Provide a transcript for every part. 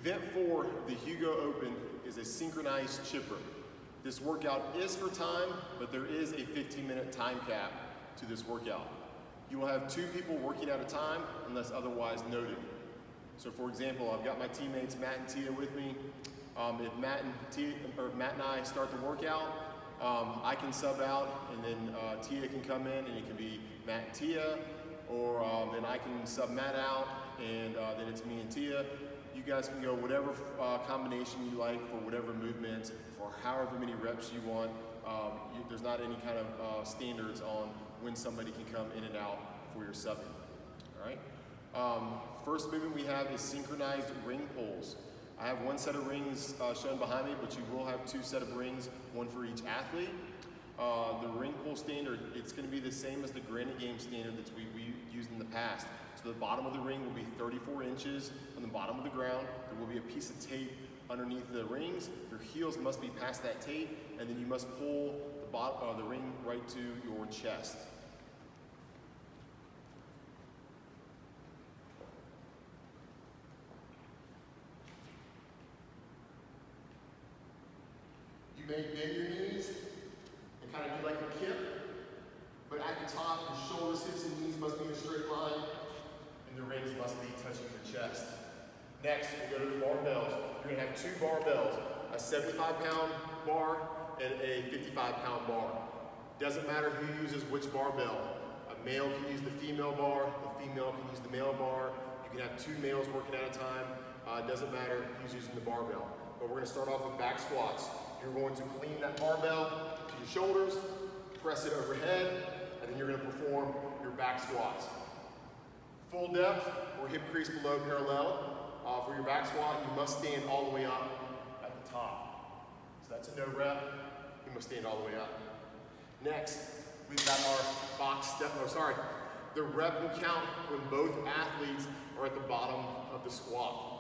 Event 4 of the Hugo Open is a synchronized chipper. This workout is for time, but there is a 15-minute time cap to this workout. You will have 2 people working at a time unless otherwise noted. So for example, I've got my teammates Matt and Tia with me. If Matt and I start the workout, I can sub out, and then Tia can come in, and it can be Matt and Tia, or then I can sub Matt out, and then it's me and Tia. You guys can go whatever combination you like for whatever movements, for however many reps you want. There's not any kind of standards on when somebody can come in and out for your subbing. All right. First movement we have is synchronized ring pulls. I have 1 set of rings shown behind me, but you will have 2 sets of rings, 1 for each athlete. The ring pull standard, it's going to be the same as the granite game standard that we used in the past. So the bottom of the ring will be 34 inches on the bottom of the ground. There will be a piece of tape underneath the rings. Your heels must be past that tape, and then you must pull the ring right to your chest. You may bend your knees and kind of do like a kip, but at the top, your shoulders, hips, and knees must be in a straight line, and the rings must be touching your chest. Next, we go to the barbells. You're gonna have 2 barbells, a 75-pound bar and a 55-pound bar. Doesn't matter who uses which barbell. A male can use the female bar, the female can use the male bar. You can have 2 males working at a time. Doesn't matter who's using the barbell. But we're gonna start off with back squats. You're going to clean that barbell to your shoulders, press it overhead, and then you're going to perform your back squats. Full depth or hip crease below parallel. For your back squat, you must stand all the way up at the top. So that's a no rep. You must stand all the way up. Next, we've got our box step. The rep will count when both athletes are at the bottom of the squat.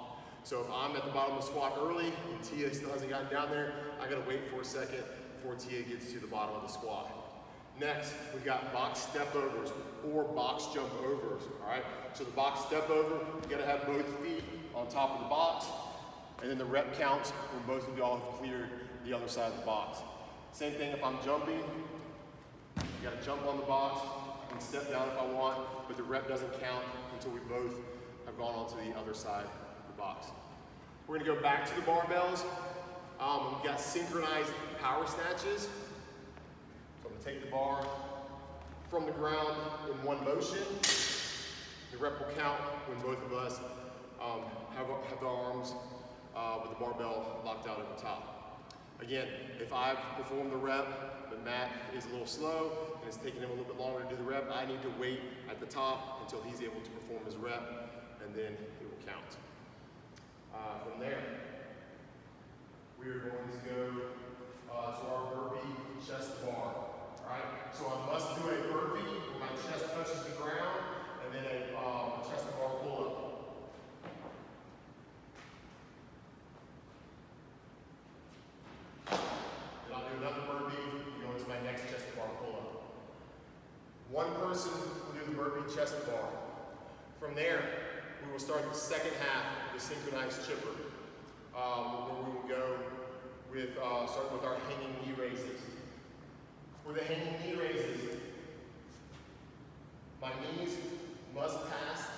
So if I'm at the bottom of the squat early and Tia still hasn't gotten down there, I gotta wait for a second before Tia gets to the bottom of the squat. Next, we've got box step overs or box jump overs, all right? So the box step over, you gotta have both feet on top of the box, and then the rep counts when both of y'all have cleared the other side of the box. Same thing if I'm jumping, you gotta jump on the box and step down if I want, but the rep doesn't count until we both have gone onto the other side of the box. We're gonna go back to the barbells. We've got synchronized power snatches. So I'm gonna take the bar from the ground in one motion. The rep will count when both of us have the arms with the barbell locked out at the top. Again, if I've performed the rep, but Matt is a little slow and it's taking him a little bit longer to do the rep, I need to wait at the top until he's able to perform his rep, and then it will count. From there, we are going to go to our Burpee Chest Bar. All right? So I must do a burpee where my chest touches the ground, and then a chest bar pull-up. Then I'll do another burpee, go into my next chest bar pull-up. One person will do the Burpee Chest Bar. From there, we will start the second half of the synchronized chipper, where we will go with, start with our hanging knee raises. For the hanging knee raises, my knees must pass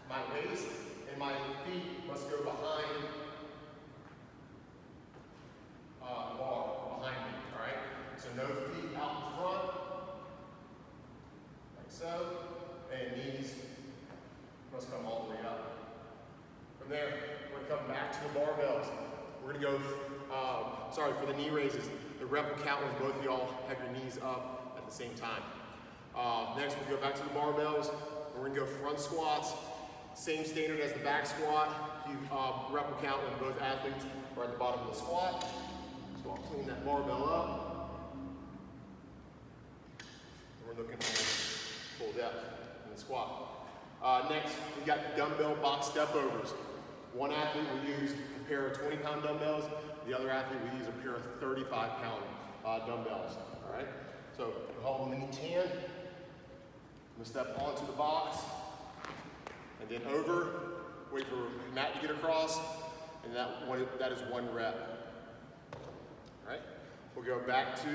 my waist and my feet must go behind the bar, behind me, all right? So no feet out in front, like so, and knees must come all the way up. From there, we're gonna come back to the barbells. We're gonna go, for the knee raises, the rep will count when both of y'all have your knees up at the same time. Next, we'll go back to the barbells. We're gonna go front squats. Same standard as the back squat. Rep will count when both athletes are at the bottom of the squat. So I'll clean that barbell up. And we're looking for full depth in the squat. Next, we've got dumbbell box step overs. One athlete will use a pair of 20-pound dumbbells. The other athlete will use a pair of 35-pound dumbbells. All right. So hold them in each hand. I'm gonna step onto the box, and then over. Wait for Matt to get across, and and that is 1 rep. All right, we'll go back to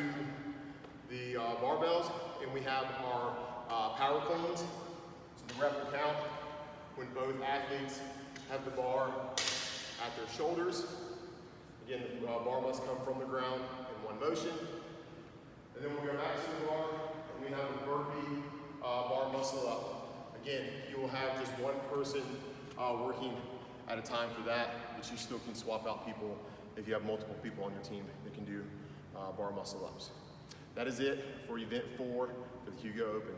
the barbells, and we have our power cleans. So the rep will count when both athletes have the bar at their shoulders. Again, the bar must come from the ground in 1 motion. And then we'll go back to the bar, and we have a burpee bar muscle up. Again, you will have just 1 person working at a time for that, but you still can swap out people if you have multiple people on your team that can do bar muscle ups. That is it for event 4 for the Hugo Open.